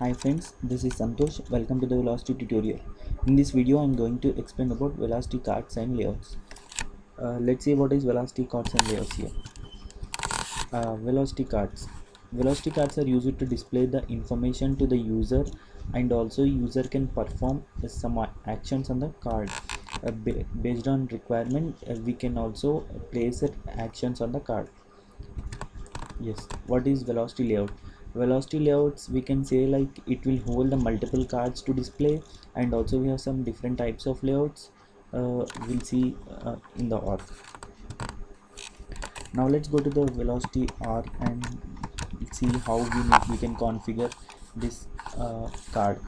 Hi friends, this is Santosh. Welcome to the Velocity tutorial. In this video, I am going to explain about Velocity cards and layouts. Let's see what is Velocity cards and layouts here. Velocity cards. Velocity cards are used to display the information to the user, and also user can perform some actions on the card. Based on requirement, we can also place actions on the card. Yes, what is velocity layout? Velocity layouts, we can say like it will hold the multiple cards to display, and also we have some different types of layouts. We'll see in the org. Now let's go to the velocity org and see how we can configure this card.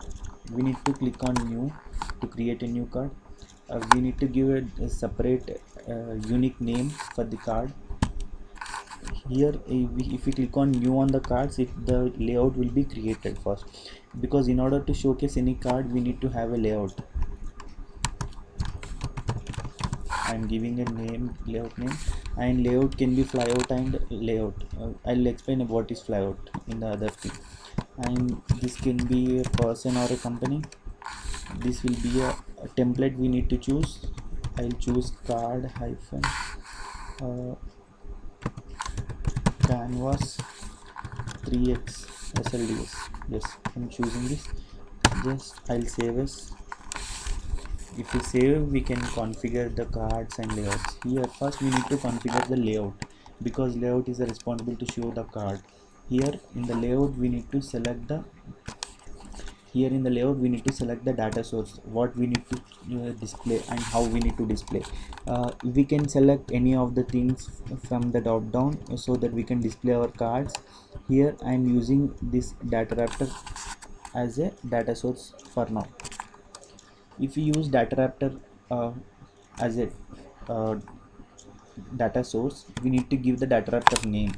We need to click on new to create a new card. We need to give it a separate unique name for the card. Here if we click on new on the cards, the layout will be created first, because in order to showcase any card we need to have a layout. I'm giving a layout name, and layout can be flyout and layout. I'll explain what is flyout in the other thing. And this can be a person or a company. This will be a template we need to choose. I'll choose card hyphen canvas 3x SLDS. Yes, I'm choosing this. Just I'll save as. If we save, we can configure the cards and layouts. Here first we need to configure the layout, because layout is responsible to show the card. Here in the layout we need to select the data source, what we need to display and how we need to display. We can select any of the things from the drop down so that we can display our cards. Here I am using this data raptor as a data source for now. If we use data raptor as a uh, data source, we need to give the data raptor name.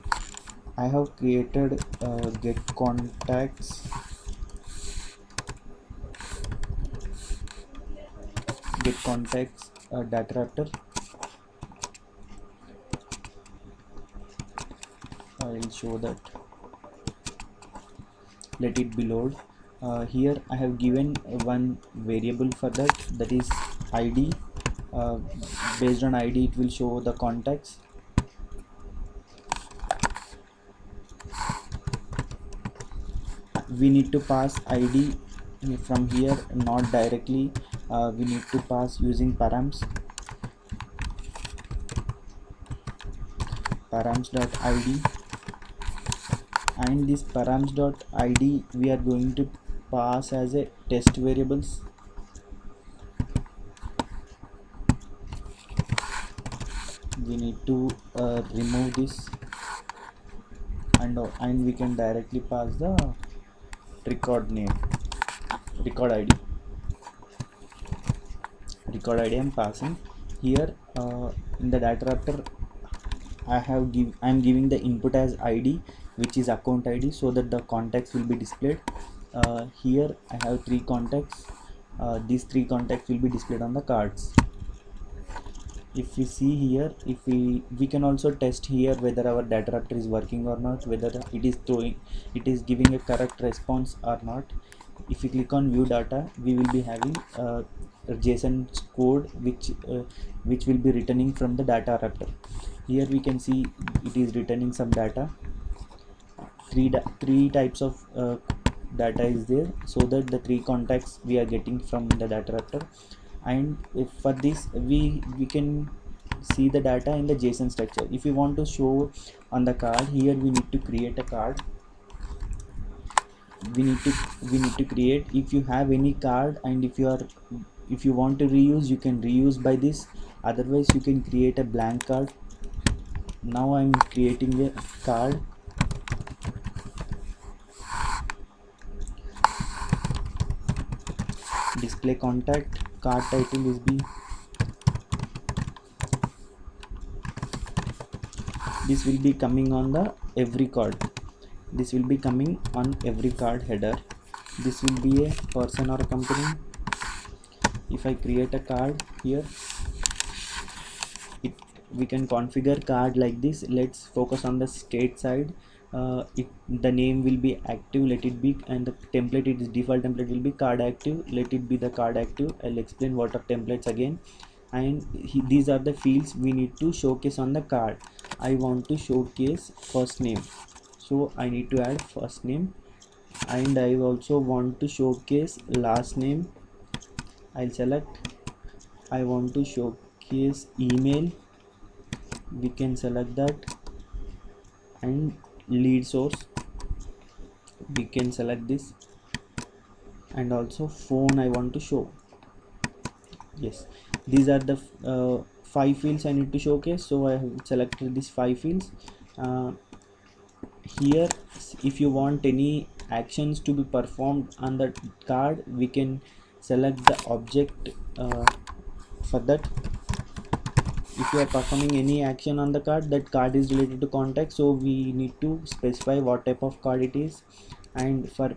I have created get contacts data raptor. I will show that. Let it be load. Here I have given one variable for that is id. Based on id it will show the contacts. We need to pass id from here, not directly. We need to pass using params params.id, and this params.id we are going to pass as a test variables. We need to remove this, and we can directly pass the record id. I'm passing here. In the data raptor I'm giving the input as id, which is account id, so that the contacts will be displayed. Here I have 3 contacts. These 3 contacts will be displayed on the cards. If we see here, if we can also test here whether our data raptor is working or not, whether it is giving a correct response or not. If we click on view data, we will be having a JSON code which will be returning from the data raptor. Here we can see it is returning some data. Three types of data is there, so that the 3 contacts we are getting from the data raptor. And if for this we can see the data in the JSON structure. If we want to show on the card, here we need to create a card. We need to create. If you have any card, and if you want to reuse, you can reuse by this. Otherwise you can create a blank card. Now I'm creating a card. Display contact, card title is B. This will be coming on the every card. This will be coming on every card header. This will be a person or a company. If I create a card here, we can configure card like this. Let's focus on the state side. the name will be active, let it be, and the template, its default template will be card active, let it be the card active. I'll explain what are templates again. And these are the fields we need to showcase on the card. I want to showcase first name, so I need to add first name, and I also want to showcase last name. I'll select. I want to showcase email, we can select that, and lead source, we can select this, and also phone I want to show. Yes, these are the 5 fields I need to showcase, so I have selected these 5 fields. Here if you want any actions to be performed on the card, we can select the object for that. If you are performing any action on the card, that card is related to contact, so we need to specify what type of card it is, and for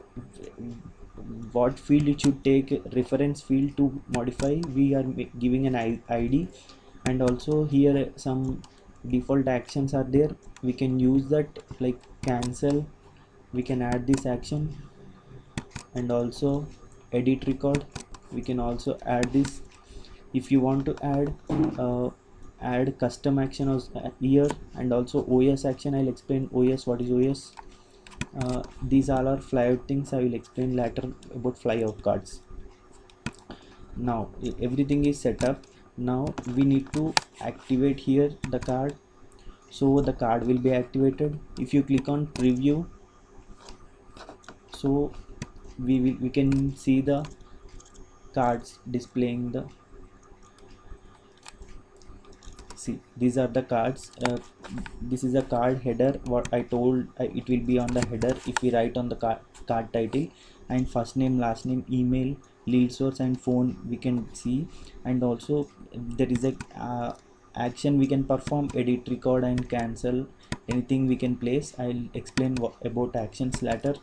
what field it should take reference field to modify, we are giving an ID. And also here some default actions are there, we can use that, like cancel, we can add this action, and also edit record, we can also add this. If you want to add custom action here, and also OS action, I'll explain OS, what is OS. These all are flyout things, I will explain later about flyout cards. Now everything is set up. Now we need to activate here the card, so the card will be activated. If you click on preview, so we can see the cards displaying the, see, these are the cards. This is a card header, what I told, it will be on the header if we write on the card title, and first name, last name, email, lead source, and phone we can see. And also there is a action we can perform, edit, record, and cancel, anything we can place. I'll explain about actions later.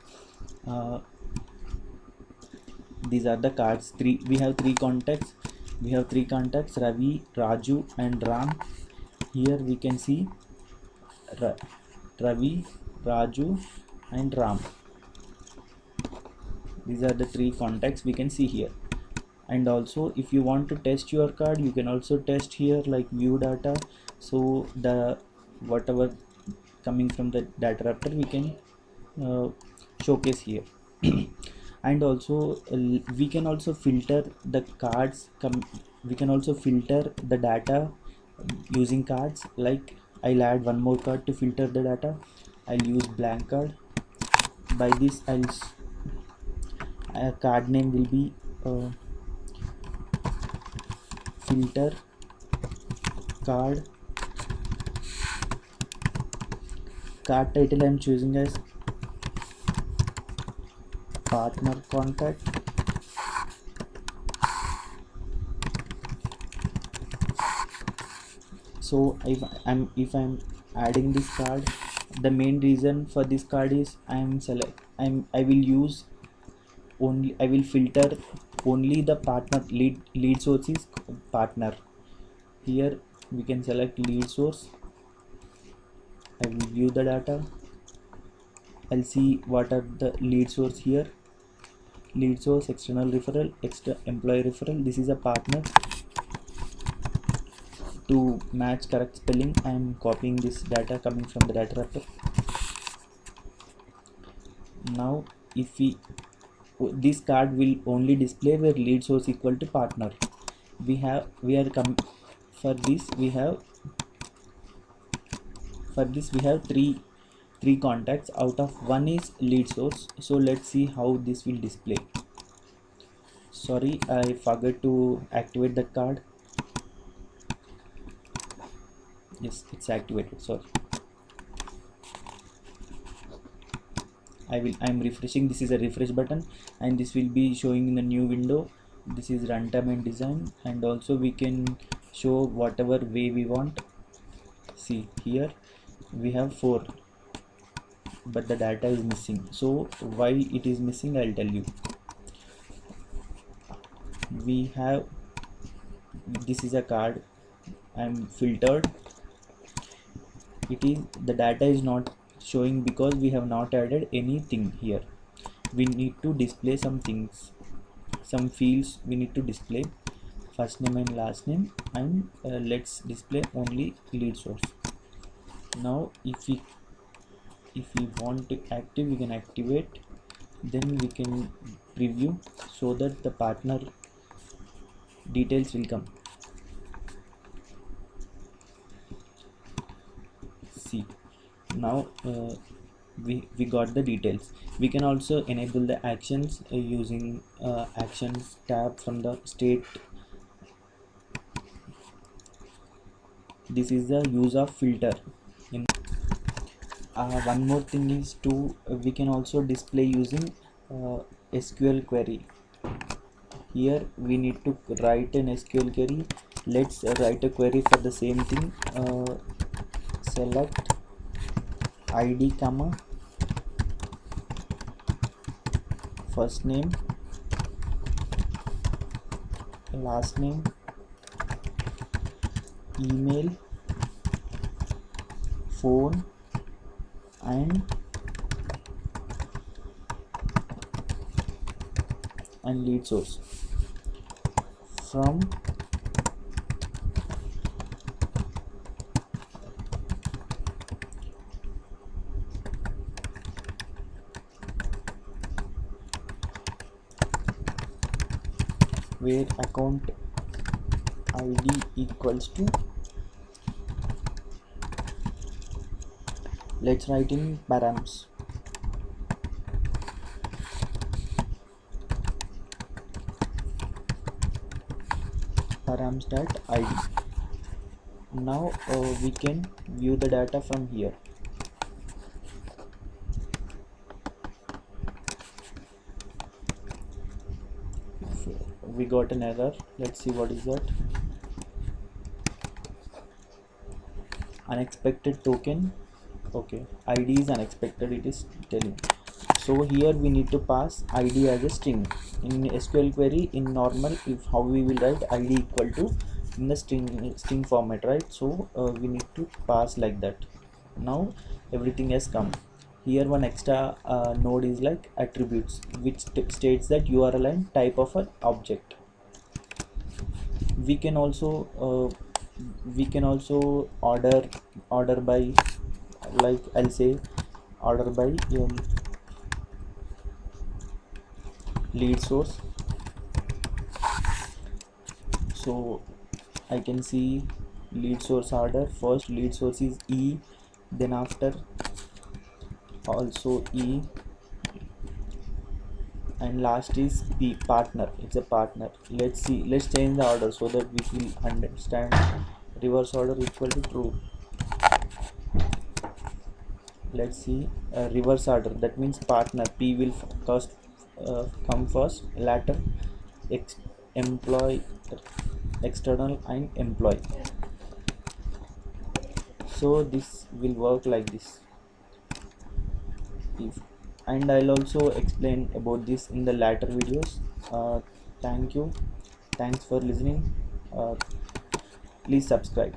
These are the cards. We have three contacts, Ravi, Raju, and Ram. Here we can see Ravi, Raju, and Ram. These are the 3 contacts we can see here. And also if you want to test your card, you can also test here, like view data, so the whatever coming from the data wrapper we can showcase here. And also we can also filter the cards, we can also filter the data using cards. Like I'll add one more card to filter the data, I'll use blank card. By this card name will be filter card title I'm choosing as partner contact. So if I'm adding this card, the main reason for this card is I will filter only the partner, lead source is partner. Here we can select lead source, I will view the data, I'll see what are the lead source here, lead source, external referral, extra employee referral. This is a partner. To match correct spelling, I am copying this data coming from the data wrapper. Now if this card will only display where lead source equal to partner. For this we have three contacts, out of one is lead source. So let's see how this will display. Sorry, I forgot to activate the card. Yes, it's activated. Sorry, I'm refreshing. This is a refresh button, and this will be showing in the new window. This is runtime and design, and also we can show whatever way we want. See here we have 4, but the data is missing. So why it is missing, I'll tell you. We have, this is a card, I'm filtered, it is, the data is not showing because we have not added anything here. We need to display some things, some fields we need to display, first name and last name, and let's display only lead source. Now if we want to active, we can activate, then we can preview so that the partner details will come. See, now we got the details. We can also enable the actions using actions tab from the state. This is the use of filter. In one more thing is to we can also display using SQL query. Here we need to write an SQL query. Let's write a query for the same thing. Select id comma first name, last name, email, phone, and lead source from where account id equals to, let's write in params, params.id. Now we can view the data from here. We got an error. Let's see what is that. Unexpected token. Okay, id is unexpected, it is telling. So here we need to pass id as a string. In SQL query, in normal, if how we will write id equal to in the string format, right? So we need to pass like that. Now everything has come. Here one extra node is like attributes, which states that URL and type of an object. We can also order by, like I'll say order by lead source. So I can see lead source order. First lead source is E, then after also E, and last is P, partner. It's a partner. Let's see, let's change the order so that we will understand. Reverse order equal to true. Let's see, reverse order, that means partner P will first come first, later employee, external and employee. So this will work like this. And I'll also explain about this in the later videos. Thank you, thanks for listening. Please subscribe.